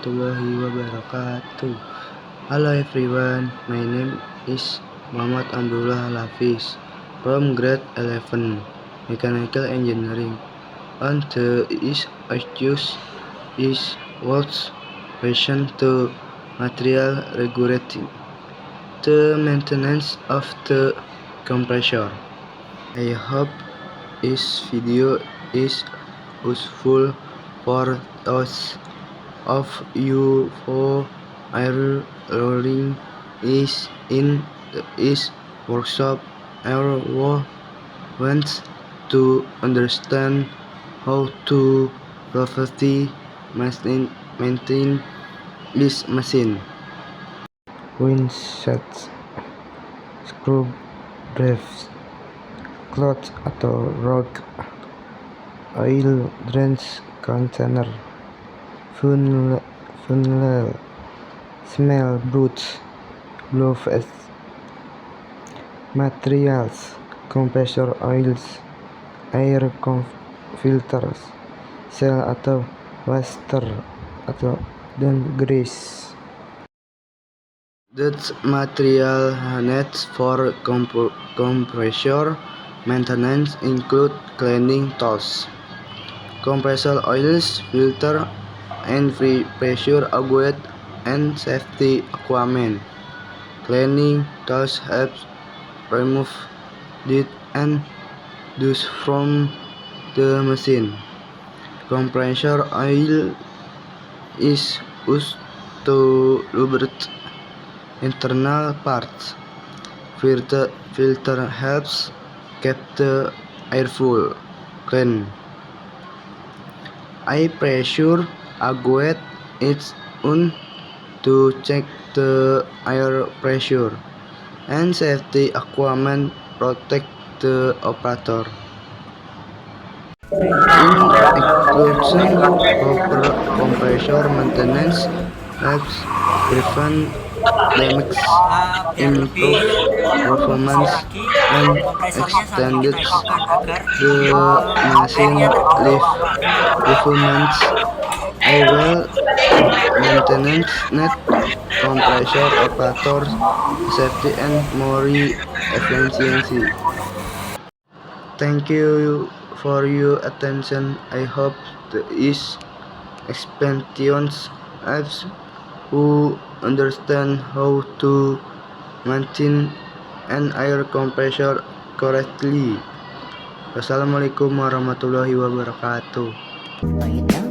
warahmatullahi wabarakatuh. Hello everyone, my name is Muhammad Amrullah Hafiz from grade 11 Mechanical Engineering. On the issues is what's relation to material regulating the maintenance of the compressor. I hope this video is useful for those of you who are learning is in this workshop or who wants to understand how to properly maintain this machine. Windsets, screw drives, cloth atau rod, oil drains container, funnel, smell boots, gloves, materials, compressor oils, air filters, seal atau washer dan grease. That material needs for compressor maintenance include cleaning tools, compressor oils, filter and free pressure gauge, and safety equipment. Cleaning tools help remove dirt and dust from the machine. Compressor oil is used to lubricate internal parts. Filter helps keep the airflow clean. Air pressure gauge is used to check the air pressure, and safety equipment protect the operator. In conclusion, proper compressor maintenance helps prevent damage, improve performance, and extended the machine life. Performance a well maintenance net compressor operators safety and more efficiency. Thank you for your attention. I hope this explanation helps you understand how to maintain an air compressor correctly. Wassalamualaikum warahmatullahi wabarakatuh.